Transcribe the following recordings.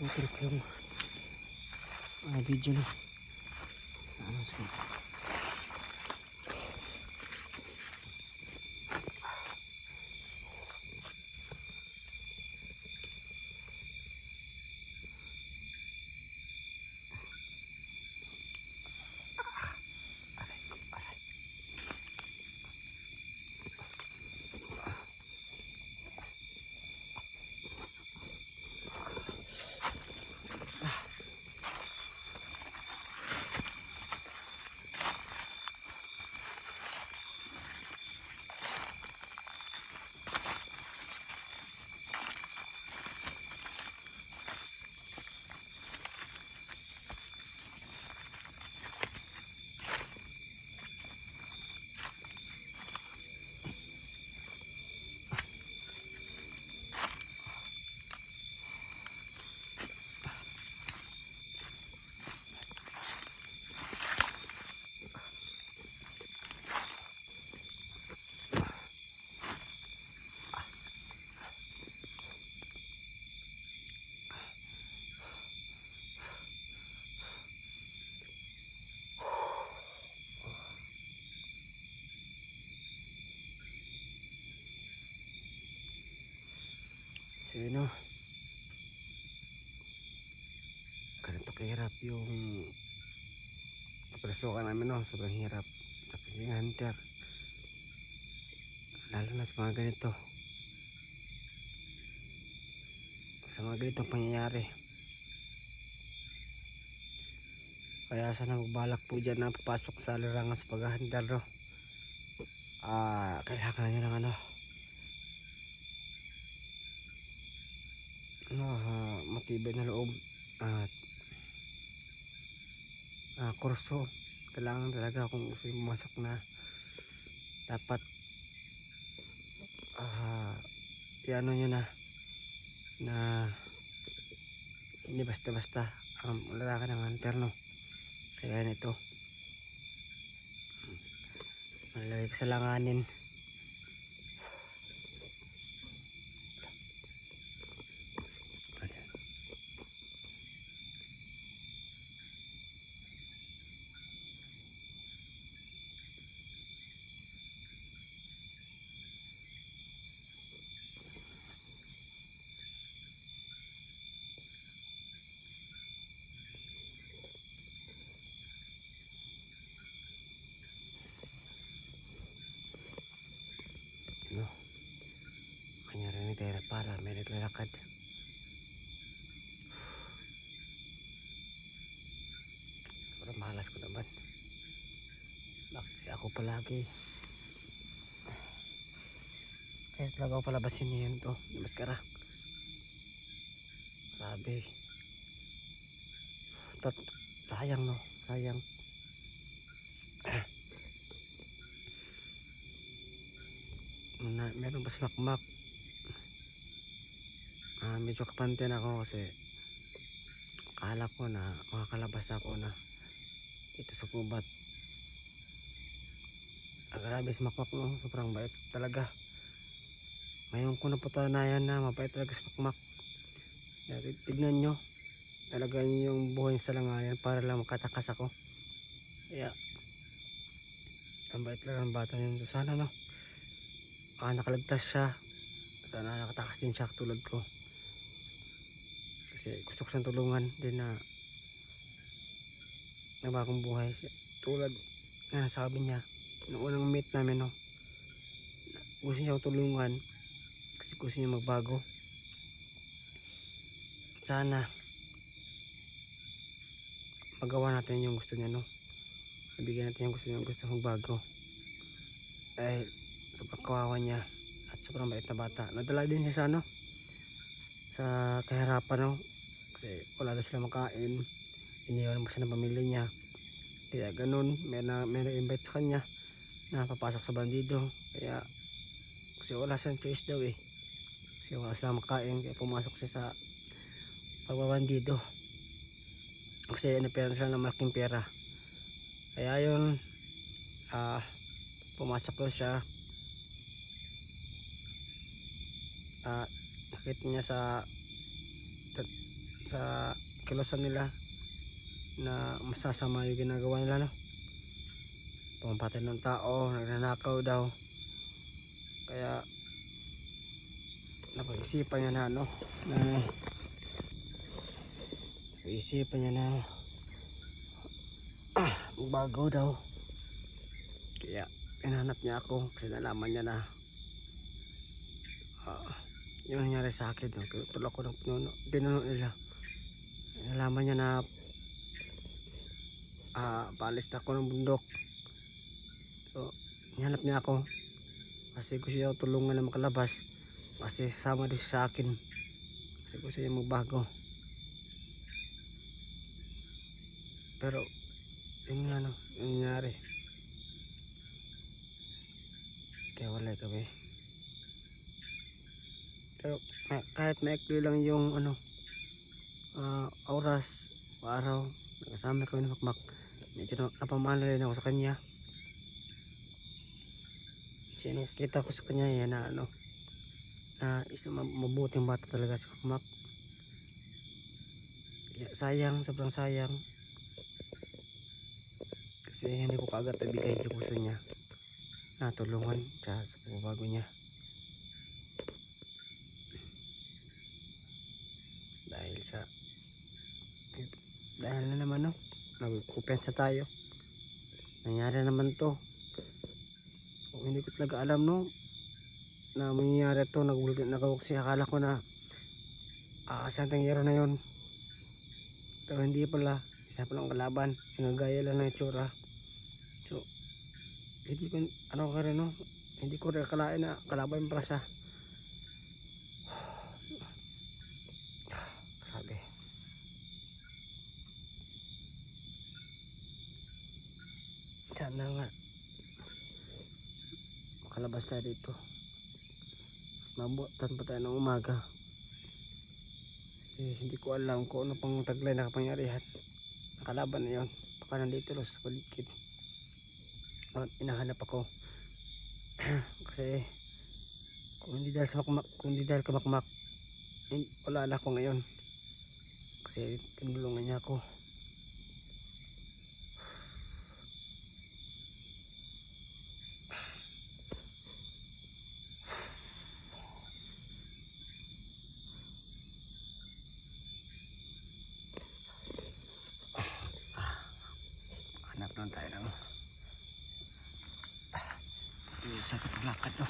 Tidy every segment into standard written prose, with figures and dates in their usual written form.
Tutulog yung video na. Sana sa so yun o. Ganito kahirap yung operasyon namin o. Sobrang hirap sa pagiging hunter. Lalo na sa mga ganito. Sa mga ganitong pangyayari. Kaya sana magbalak po dyan na papasok sa larangan sa pag-hunter no. Kailangan nyo ng matibay na loob at kurso. Kailangan talaga kung gusto yung pumasok na dapat iano nyo na hindi basta basta ang lalaki ng hunter no. Kaya nito malalagay ka sa langanin. No, kanyari ni tayo para may naglalakad. Pero malas ko naman. Bakit kasi ako palagi kaya talaga ako palabasin niyan to. Maskara. Grabe. Sayang no. Sayang. Meron pa smakmak. Medyo kapante na ako kasi akala ko na makakalabas ako na ito sa kubat. Grabe smakmak no. Sobrang bait talaga. Ngayon ko napatunayan na mabait talaga smakmak. Tignan nyo. Talaga yung buhay sa langayan para lang makatakas ako. Kaya ang bait lang ng bata yun. So sana no. Nakaligtas siya. Sana nakatakas din siya tulad ko. Kasi gusto ko siyang tulungan din na bagong buhay. Tulad nga sabi niya nung unang meet namin no. Gusto niya tulungan kasi gusto niya magbago. Sana magawa natin yung gusto niya no. Ibigyan natin yung gusto niya, gusto magbago. Dahil sobrang kawawa niya at sobrang bait na bata. Nadala din siya sa sa kahirapan no. Kasi wala daw sila makain. Iniwan mo siya ng pamilya niya. Kaya ganun, may na-invite sa kanya na papasok sa bandido. Kaya kasi wala siyang choice daw eh. Kasi wala sila makain. Kaya pumasok siya sa pagbabandido. Kasi napiran sila ng malaking pera. Kaya yun, pumasok daw siya. Nakita niya sa sa kilosan nila na masasama yung ginagawa nila, no? Pumapatay ng tao, nagnanakaw daw. Kaya napag-isipan niya na ano, na napag-isipan niya na magbago daw. Kaya hinanap niya ako kasi nalaman niya na yung nangyari sa akin, no? Tulak ko ng pinuno nila. Nalaman niya na paalis na ako ng bundok. So hinanap niya ako kasi gusto niya tulungan na makalabas, kasi sama din sa akin, kasi gusto niya magbago. Pero yun nga, no, yung nangyari, kaya wala kami. Pero kahit maikli lang yung ano, oras o araw nakasama kami ni Makmak, medyo napamahalin ako sa kanya. Kasi nakita ko sa kanya yan na ano, na isang mabuting bata talaga si Makmak. Kaya sayang, sobrang sayang, kasi hindi ko kaagad ibigay yung gusto niya na tulungan siya sa pagbabago niya. Dahil na naman, no, nagkupensa tayo, nangyari naman to. Kung hindi ko talaga alam, no, na mangyayari to, nagawagsi, akala ko na isang tangyero na yun, pero hindi pala, isa palang kalaban, nagagaya lang ng itsura. So hindi ko ano ka rin, no, hindi ko rin akalain na kalaban pala siya. Grabe. Sana nga makalabas tayo dito, mabutan pa tayo ng umaga, kasi hindi ko alam kung ano pang taglay na kapangyarihan nakalaban na yun. Baka nandito lang sa paligid at inahanap ako. Kasi kung hindi dahil sa Makmak, kung hindi dahil ka Makmak, wala na ako ngayon, kasi tinulungan niya ako. Hanap lang tayo ng sa paglakad, no.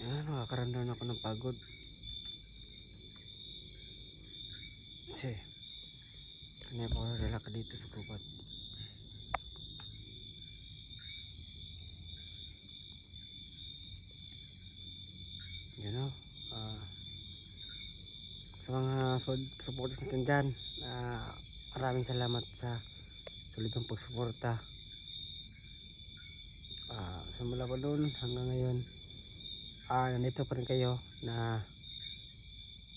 Nakakaramdam ako ng pagod kasi kanina po lalakad dito sa gubat. You know? sa mga supporters natin dyan. Maraming salamat sa solidong pagsuporta. Simula ko noon hanggang ngayon, nandito pa rin kayo na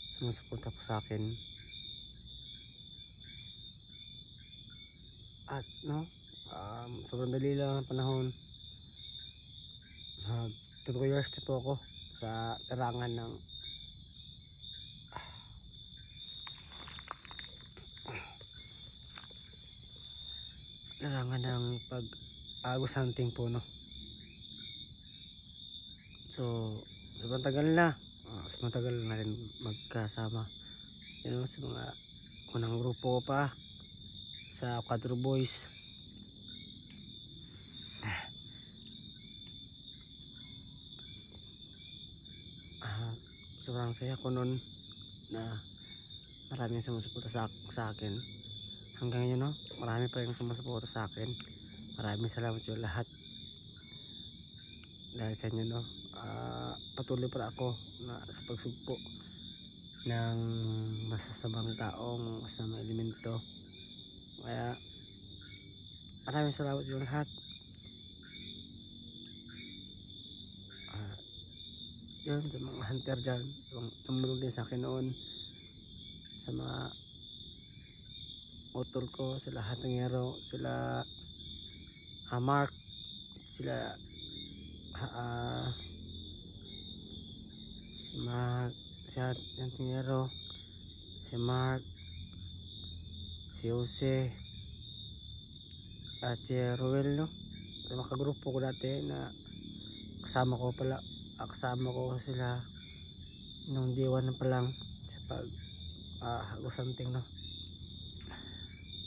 sumusuporta po sa akin. At sobrang dali lang ang panahon. 2 years na po ako sa larangan ng pag-agos hunting po, no. So sobrang tagal na rin magkasama, sa mga unang grupo ko pa sa Quadro Boys. Sobrang saya ko noon na maraming sumusuporta sa akin. Hanggang ngayon, no, marami pa rin sumusuporta sa akin. Maraming salamat yung lahat. Dahil sa inyo, no, patuloy pa ako sa pagsugpo ng masasamang taong masamang elemento. Kaya maraming salamat yung lahat. Yun, sa mga hunter dyan, tumulong din sa akin noon, sa mga utol ko, sila Hatangero, sila Mark, sila si Hatangero, si Mark, si Jose, at si Ruel, no? Sa mga kagrupo ko dati na kasama ko sila nung D1 pa lang sa agos hunting, no.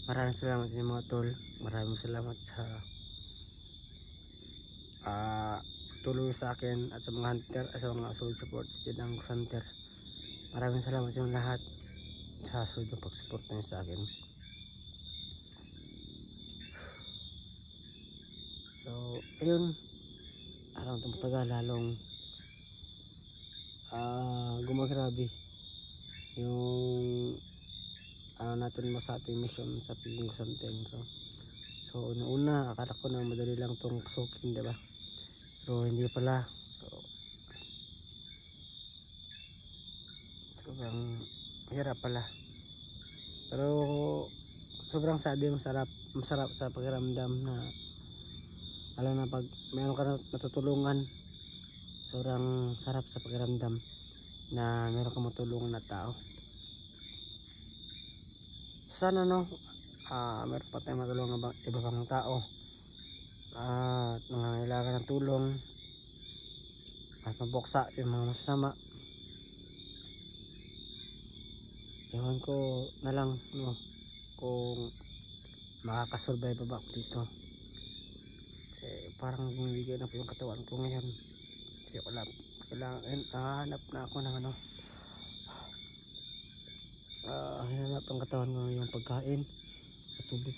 Maraming salamat sa inyo mga tol. Maraming salamat sa tulong sa akin at sa mga hunter at sa mga solid supports din ng agos hunter. Maraming salamat sa inyo lahat sa solid na pag-support nyo sa akin. So ayun, alang tumatagal lalong gumagrabe yung natin mo sa ating mission sa Pilipinas hunting. So una akala ko na madali lang tong sukin, diba? Pero hindi pala. So sobrang hirap pala. Pero sobrang masarap sa pakiramdam na alam na pag mayroon ka natutulungan. Sobrang sarap sa pakiramdam na meron kang matulungan na tao. So sana, no, meron pa tayong matulungan iba pang tao at nangangailangan ng tulong at mabuksa yung mga masasama. Ewan ko na lang, no, kung makakasurvive pa ba ako dito, kasi parang bumibigay na po yung katawan ko ngayon. Kasi kailangan hanap na ako ng hinanap ang katawan ko yung pagkain at tubig.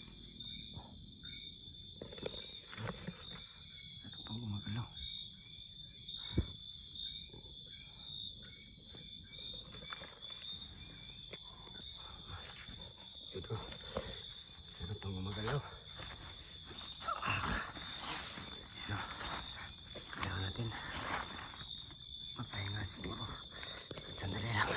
Ano pang gumagalaw? Ito, ano pang gumagalaw? Kailangan natin magpahinga siguro. Sandali lang.